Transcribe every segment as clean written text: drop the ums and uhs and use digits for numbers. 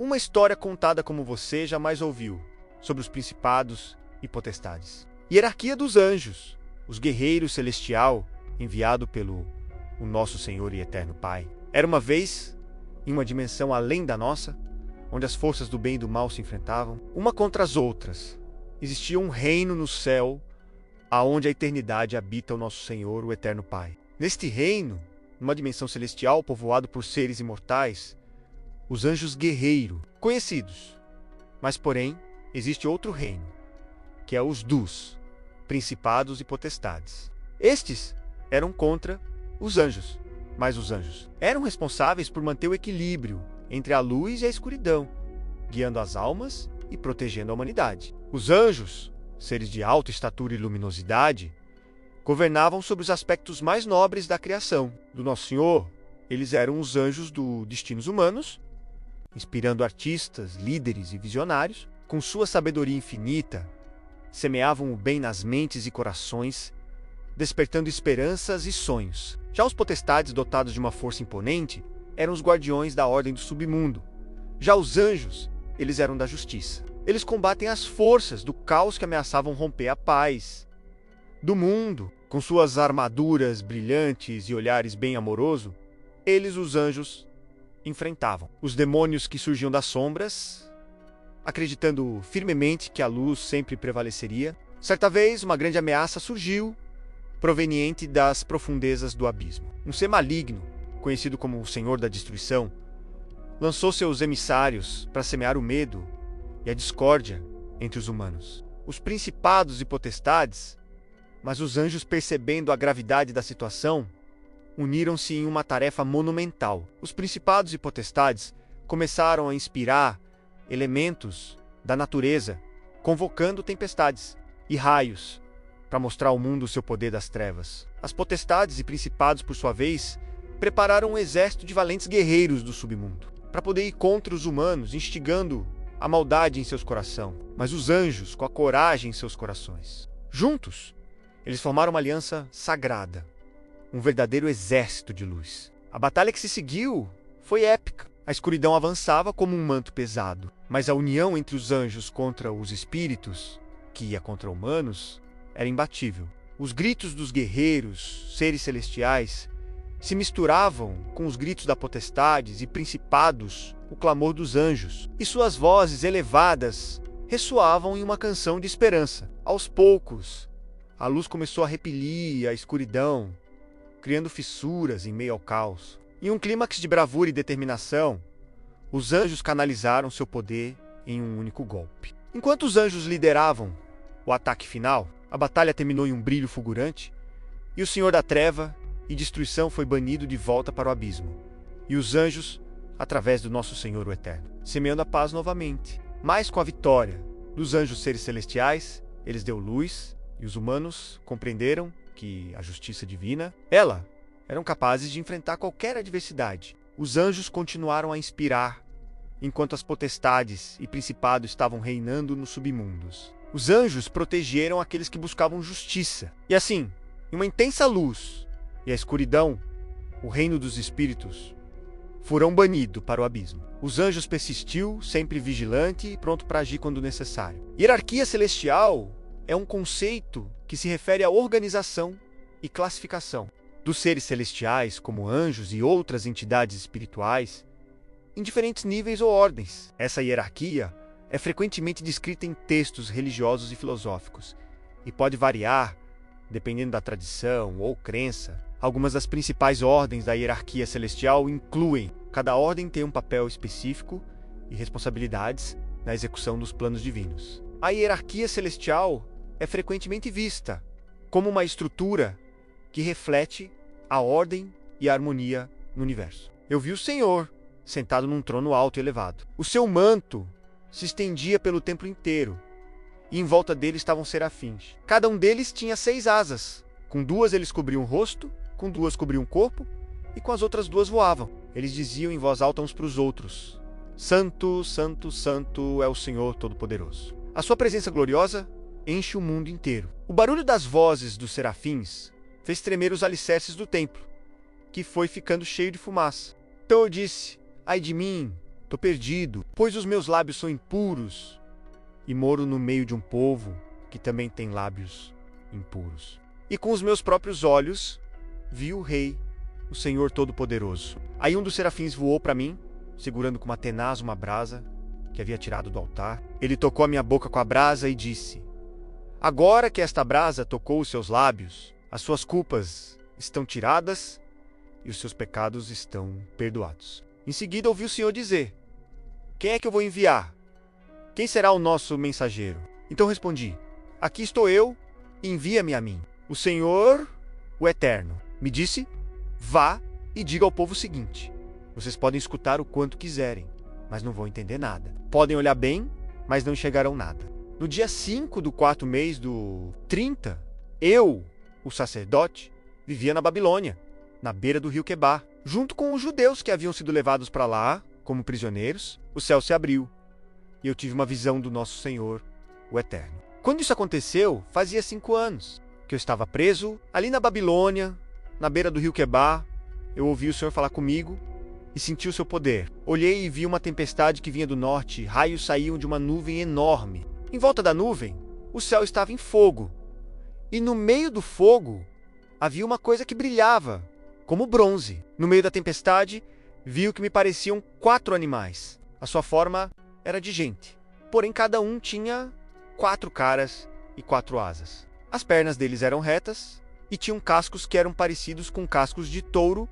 Uma história contada como você jamais ouviu, sobre os principados e potestades. Hierarquia dos anjos, os guerreiros celestial, enviado pelo o nosso Senhor e Eterno Pai. Era uma vez, em uma dimensão além da nossa, onde as forças do bem e do mal se enfrentavam, uma contra as outras. Existia um reino no céu, aonde a eternidade habita o nosso Senhor, o Eterno Pai. Neste reino, numa dimensão celestial povoado por seres imortais, os anjos guerreiros, conhecidos. Mas, porém, existe outro reino, que é os dos, principados e potestades. Estes eram contra os anjos, mas os anjos eram responsáveis por manter o equilíbrio entre a luz e a escuridão, guiando as almas e protegendo a humanidade. Os anjos, seres de alta estatura e luminosidade, governavam sobre os aspectos mais nobres da criação. Do Nosso Senhor, eles eram os anjos dos destinos humanos, inspirando artistas, líderes e visionários. Com sua sabedoria infinita, semeavam o bem nas mentes e corações, despertando esperanças e sonhos. Já os potestades, dotados de uma força imponente, eram os guardiões da ordem do submundo. Já os anjos, eles eram da justiça. Eles combatem as forças do caos que ameaçavam romper a paz do mundo. Com suas armaduras brilhantes e olhares bem amoroso, eles, os anjos, enfrentavam os demônios que surgiam das sombras, acreditando firmemente que a luz sempre prevaleceria. Certa vez, uma grande ameaça surgiu, proveniente das profundezas do abismo. Um ser maligno, conhecido como o Senhor da Destruição, lançou seus emissários para semear o medo e a discórdia entre os humanos. Os principados e potestades, mas os anjos, percebendo a gravidade da situação, uniram-se em uma tarefa monumental. Os principados e potestades começaram a inspirar elementos da natureza, convocando tempestades e raios para mostrar ao mundo o seu poder das trevas. As potestades e principados, por sua vez, prepararam um exército de valentes guerreiros do submundo para poder ir contra os humanos, instigando a maldade em seus corações, mas os anjos com a coragem em seus corações. Juntos, eles formaram uma aliança sagrada, um verdadeiro exército de luz. A batalha que se seguiu foi épica. A escuridão avançava como um manto pesado, mas a união entre os anjos contra os espíritos, que ia contra humanos, era imbatível. Os gritos dos guerreiros, seres celestiais, se misturavam com os gritos da potestades e principados, o clamor dos anjos, e suas vozes elevadas ressoavam em uma canção de esperança. Aos poucos, a luz começou a repelir a escuridão, criando fissuras em meio ao caos. Em um clímax de bravura e determinação, os anjos canalizaram seu poder em um único golpe. Enquanto os anjos lideravam o ataque final, a batalha terminou em um brilho fulgurante, e o Senhor da Treva e Destruição foi banido de volta para o abismo. E os anjos, através do nosso Senhor o Eterno, semeando a paz novamente. Mas com a vitória dos anjos seres celestiais, eles deu luz, e os humanos compreenderam que a justiça divina, eram capazes de enfrentar qualquer adversidade. Os anjos continuaram a inspirar, enquanto as potestades e principados estavam reinando nos submundos. Os anjos protegeram aqueles que buscavam justiça. E assim, em uma intensa luz e a escuridão, o reino dos espíritos foram banidos para o abismo. Os anjos persistiu, sempre vigilante e pronto para agir quando necessário. Hierarquia celestial é um conceito que se refere à organização e classificação dos seres celestiais, como anjos e outras entidades espirituais, em diferentes níveis ou ordens. Essa hierarquia é frequentemente descrita em textos religiosos e filosóficos, e pode variar dependendo da tradição ou crença. Algumas das principais ordens da hierarquia celestial incluem: cada ordem tem um papel específico e responsabilidades na execução dos planos divinos. A hierarquia celestial é frequentemente vista como uma estrutura que reflete a ordem e a harmonia no universo. Eu vi o Senhor sentado num trono alto e elevado. O seu manto se estendia pelo templo inteiro, e em volta dele estavam serafins. Cada um deles tinha 6 asas. Com 2 eles cobriam o rosto, com 2 cobriam o corpo, e com as outras 2 voavam. Eles diziam em voz alta uns para os outros: Santo, Santo, Santo é o Senhor Todo-Poderoso. A sua presença gloriosa enche o mundo inteiro. O barulho das vozes dos serafins fez tremer os alicerces do templo, que foi ficando cheio de fumaça. Então eu disse: ai de mim, tô perdido, pois os meus lábios são impuros e moro no meio de um povo que também tem lábios impuros. E com os meus próprios olhos vi o Rei, o Senhor Todo-Poderoso. Aí um dos serafins voou para mim, segurando com uma tenaz uma brasa que havia tirado do altar. Ele tocou a minha boca com a brasa e disse: agora que esta brasa tocou os seus lábios, as suas culpas estão tiradas e os seus pecados estão perdoados. Em seguida ouvi o Senhor dizer: quem é que eu vou enviar? Quem será o nosso mensageiro? Então respondi: aqui estou eu, envia-me a mim. O Senhor, o Eterno, me disse: vá e diga ao povo o seguinte: vocês podem escutar o quanto quiserem, mas não vão entender nada. Podem olhar bem, mas não enxergarão nada. No dia 5 do 4º mês do 30, eu, o sacerdote, vivia na Babilônia, na beira do rio Quebar, junto com os judeus que haviam sido levados para lá como prisioneiros. O céu se abriu e eu tive uma visão do nosso Senhor, o Eterno. Quando isso aconteceu, fazia 5 anos que eu estava preso ali na Babilônia, na beira do rio Quebar. Eu ouvi o Senhor falar comigo e senti o seu poder. Olhei e vi uma tempestade que vinha do norte, raios saíam de uma nuvem enorme. Em volta da nuvem, o céu estava em fogo, e no meio do fogo havia uma coisa que brilhava, como bronze. No meio da tempestade, vi o que me pareciam 4 animais. A sua forma era de gente, porém cada um tinha 4 caras e 4 asas. As pernas deles eram retas e tinham cascos que eram parecidos com cascos de touro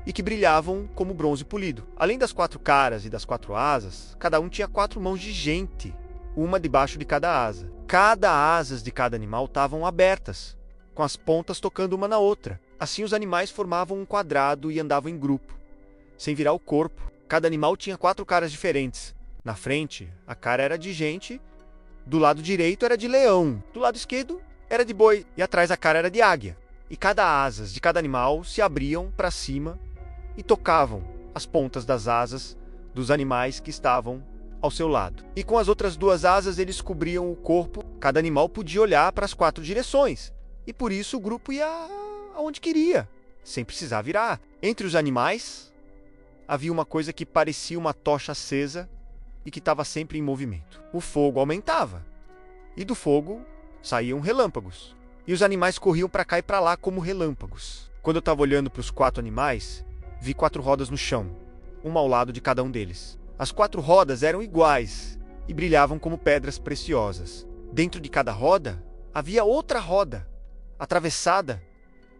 e que brilhavam como bronze polido. Além das 4 caras e das 4 asas, cada um tinha 4 mãos de gente, uma debaixo de cada asa. Cada asas de cada animal estavam abertas, com as pontas tocando uma na outra. Assim os animais formavam um quadrado e andavam em grupo, sem virar o corpo. Cada animal tinha 4 caras diferentes. Na frente, a cara era de gente, do lado direito era de leão, do lado esquerdo era de boi, e atrás a cara era de águia. E cada asas de cada animal se abriam para cima e tocavam as pontas das asas dos animais que estavam ao seu lado. E com as outras 2 asas eles cobriam o corpo. Cada animal podia olhar para as 4 direções, e por isso o grupo ia aonde queria, sem precisar virar. Entre os animais havia uma coisa que parecia uma tocha acesa e que estava sempre em movimento. O fogo aumentava, e do fogo saíam relâmpagos, e os animais corriam para cá e para lá como relâmpagos. Quando eu estava olhando para os 4 animais, vi 4 rodas no chão, uma ao lado de cada um deles. As 4 rodas eram iguais e brilhavam como pedras preciosas. Dentro de cada roda havia outra roda. Atravessada,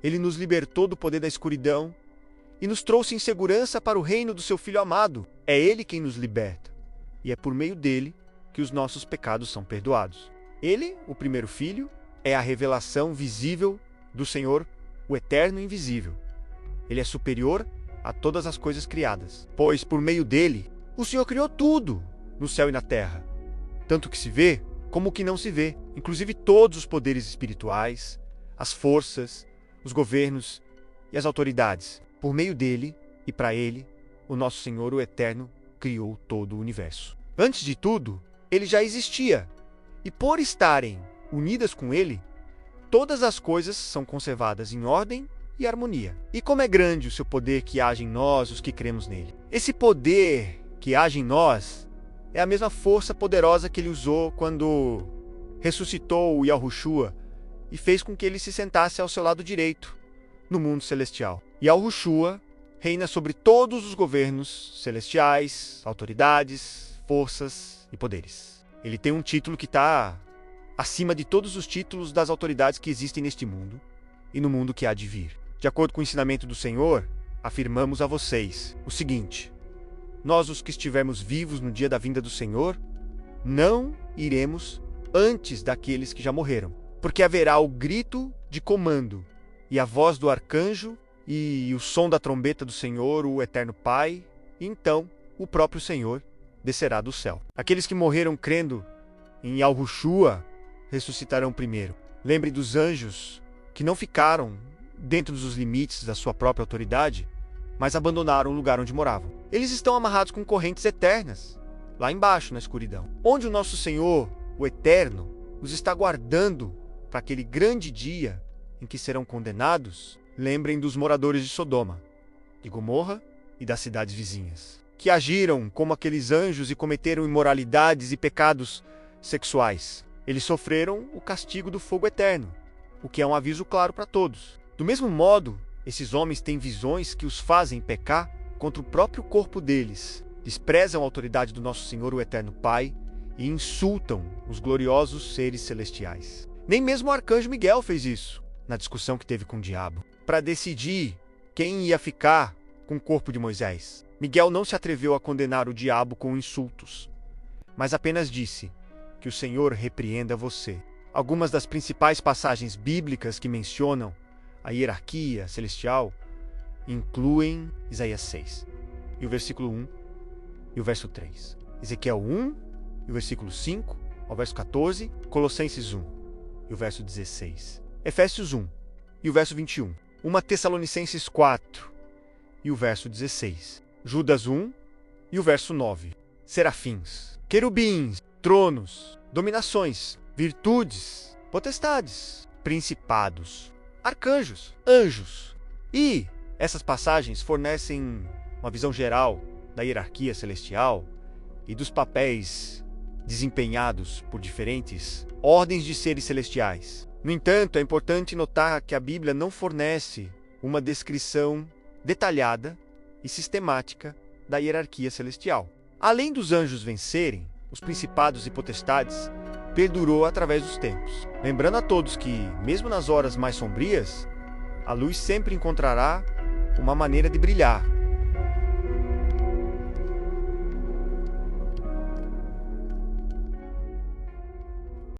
ele nos libertou do poder da escuridão e nos trouxe em segurança para o reino do seu Filho amado. É ele quem nos liberta, e é por meio dele que os nossos pecados são perdoados. Ele, o primeiro filho, é a revelação visível do Senhor, o Eterno e Invisível. Ele é superior a todas as coisas criadas, pois por meio dele o Senhor criou tudo no céu e na terra, tanto o que se vê como o que não se vê, inclusive todos os poderes espirituais, as forças, os governos e as autoridades. Por meio dele e para ele, o nosso Senhor, o Eterno, criou todo o universo. Antes de tudo, ele já existia, e por estarem unidas com ele, todas as coisas são conservadas em ordem e harmonia. E como é grande o seu poder que age em nós, os que cremos nele. Esse poder que age em nós é a mesma força poderosa que ele usou quando ressuscitou o Yahushua e fez com que ele se sentasse ao seu lado direito no mundo celestial. Yahushua reina sobre todos os governos celestiais, autoridades, forças e poderes. Ele tem um título que está acima de todos os títulos das autoridades que existem neste mundo e no mundo que há de vir. De acordo com o ensinamento do Senhor, afirmamos a vocês o seguinte: nós, os que estivermos vivos no dia da vinda do Senhor, não iremos antes daqueles que já morreram, porque haverá o grito de comando, e a voz do arcanjo, e o som da trombeta do Senhor, o Eterno Pai, e então o próprio Senhor descerá do céu. Aqueles que morreram crendo em Yahushua ressuscitarão primeiro. Lembre dos anjos que não ficaram dentro dos limites da sua própria autoridade, mas abandonaram o lugar onde moravam. Eles estão amarrados com correntes eternas, lá embaixo na escuridão, onde o nosso Senhor, o Eterno, os está guardando para aquele grande dia em que serão condenados. Lembrem dos moradores de Sodoma, de Gomorra e das cidades vizinhas. que agiram como aqueles anjos e cometeram imoralidades e pecados sexuais. Eles sofreram o castigo do fogo eterno, o que é um aviso claro para todos. Do mesmo modo, esses homens têm visões que os fazem pecar contra o próprio corpo deles, desprezam a autoridade do nosso Senhor, o Eterno Pai, e insultam os gloriosos seres celestiais. Nem mesmo o arcanjo Miguel fez isso, na discussão que teve com o diabo, para decidir quem ia ficar com o corpo de Moisés. Miguel não se atreveu a condenar o diabo com insultos, mas apenas disse que o Senhor repreenda você. Algumas das principais passagens bíblicas que mencionam a hierarquia celestial incluem Isaías 6, e o versículo 1 e o verso 3. Ezequiel 1, e o versículo 5 ao verso 14. Colossenses 1, e o verso 16. Efésios 1, e o verso 21. 1 Tessalonicenses 4, e o verso 16. Judas 1, e o verso 9. Serafins, querubins, tronos, dominações, virtudes, potestades, principados, arcanjos, anjos. E essas passagens fornecem uma visão geral da hierarquia celestial e dos papéis desempenhados por diferentes ordens de seres celestiais. No entanto, é importante notar que a Bíblia não fornece uma descrição detalhada e sistemática da hierarquia celestial. Além dos anjos vencerem, os principados e potestades perdurou através dos tempos. Lembrando a todos que, mesmo nas horas mais sombrias, a luz sempre encontrará uma maneira de brilhar.